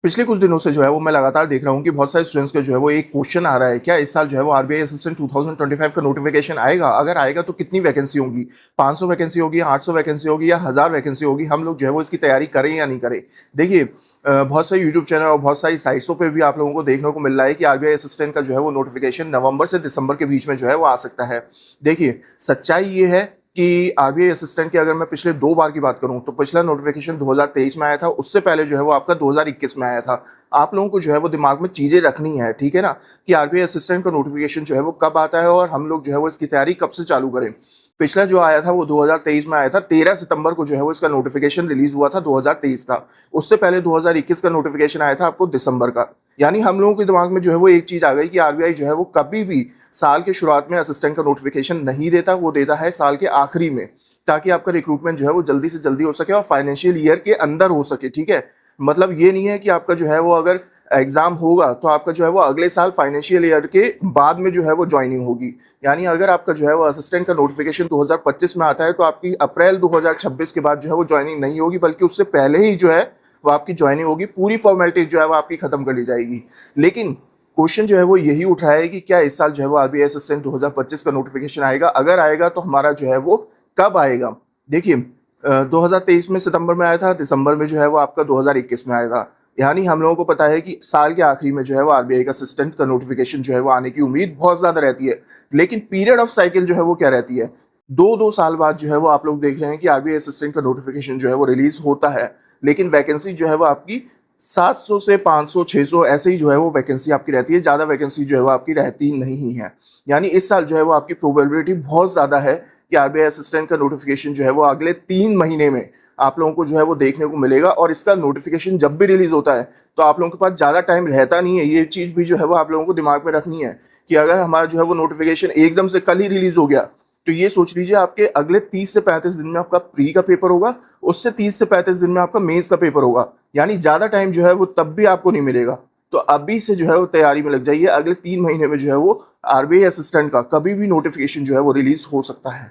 पिछले कुछ दिनों से जो है वो मैं लगातार देख रहा हूँ कि बहुत सारे स्टूडेंट्स का जो है वो एक क्वेश्चन आ रहा है, क्या इस साल जो है वो आरबीआई असिस्टेंट 2025 का नोटिफिकेशन आएगा? अगर आएगा तो कितनी वैकेंसी होगी? 500 वैकेंसी होगी, 800 वैकेंसी होगी या 1000 वैकेंसी होगी? हम लोग जो है वो इसकी तैयारी करें या नहीं करें? देखिए, बहुत सारे यूट्यूब चैनल और बहुत सारी साइट्सों पे भी आप लोगों को देखने को मिल रहा है कि आरबीआई असिस्टेंट का जो है वो नोटिफिकेशन नवंबर से दिसंबर के बीच में जो है वो आ सकता है। देखिए, सच्चाई ये है कि आरबीआई असिस्टेंट की अगर मैं पिछले 2 बार की बात करूं तो पिछला नोटिफिकेशन 2023 में आया था, उससे पहले जो है वो आपका 2021 में आया था। आप लोगों को जो है वो दिमाग में चीज़ें रखनी है, ठीक है ना? कि आरबीआई असिस्टेंट का नोटिफिकेशन जो है वो कब आता है और हम लोग जो है वो इसकी तैयारी कब से चालू करें। पिछला जो आया था वो 2023 में आया था, 13 सितंबर को जो है वो इसका नोटिफिकेशन रिलीज हुआ था 2023 का। उससे पहले 2021 का नोटिफिकेशन आया था आपको दिसंबर का। यानी हम लोगों के दिमाग में जो है वो एक चीज़ आ गई कि आरबीआई जो है वो कभी भी साल के शुरुआत में असिस्टेंट का नोटिफिकेशन नहीं देता, वो देता है साल के आखिरी में, ताकि आपका रिक्रूटमेंट जो है वो जल्दी से जल्दी हो सके और फाइनेंशियल ईयर के अंदर हो सके, ठीक है? मतलब ये नहीं है कि आपका जो है वो अगर एग्जाम होगा तो आपका जो है वो अगले साल फाइनेंशियल ईयर के बाद में जो है वो ज्वाइनिंग होगी। यानी अगर आपका जो है वो असिस्टेंट का नोटिफिकेशन 2025 में आता है तो आपकी अप्रैल 2026 के बाद जो है वो ज्वाइनिंग नहीं होगी, बल्कि उससे पहले ही जो है वो आपकी ज्वाइनिंग होगी, पूरी फॉर्मेलिटी जो है वो आपकी खत्म कर ली जाएगी। लेकिन क्वेश्चन जो है वो यही उठ रहा है कि क्या इस साल जो है वो आरबीआई असिस्टेंट 2025 का नोटिफिकेशन आएगा? अगर आएगा तो हमारा जो है वो कब आएगा? देखिए, 2023 में सितंबर में आया था, दिसंबर में जो है वो आपका 2021 में आया था। यानी हम लोगों को पता है कि साल के आखिरी में जो है वो आरबीआई का असिस्टेंट का नोटिफिकेशन जो है वो आने की उम्मीद बहुत ज़्यादा रहती है। लेकिन पीरियड ऑफ साइकिल जो है वो क्या रहती है? 2-2 साल बाद जो है वो आप लोग देख रहे हैं कि आरबीआई असिस्टेंट का नोटिफिकेशन जो है वो रिलीज़ होता है। लेकिन वैकेंसी जो है वो आपकी 700 से 500, 600 ऐसे ही जो है वो वैकेंसी आपकी रहती है, ज़्यादा वैकेंसी जो है वो आपकी रहती नहीं है। यानी इस साल जो है वो आपकी प्रोबेबिलिटी बहुत ज़्यादा है कि आरबीआई असिस्टेंट का नोटिफिकेशन जो है वो अगले 3 महीने में आप लोगों को जो है वो देखने को मिलेगा। और इसका नोटिफिकेशन जब भी रिलीज़ होता है तो आप लोगों के पास ज़्यादा टाइम रहता नहीं है। ये चीज़ भी जो है वो आप लोगों को दिमाग में रखनी है कि अगर हमारा जो है वो नोटिफिकेशन एकदम से कल ही रिलीज़ हो गया, तो ये सोच लीजिए आपके अगले 30 से 35 दिन में आपका प्री का पेपर होगा, उससे 30 से 35 दिन में आपका मेंस का पेपर होगा। यानी ज़्यादा टाइम जो है वो तब भी आपको नहीं मिलेगा। तो अभी से जो है वो तैयारी में लग जाइए, अगले 3 महीने में जो है वो आरबीआई असिस्टेंट का कभी भी नोटिफिकेशन जो है वो रिलीज़ हो सकता है।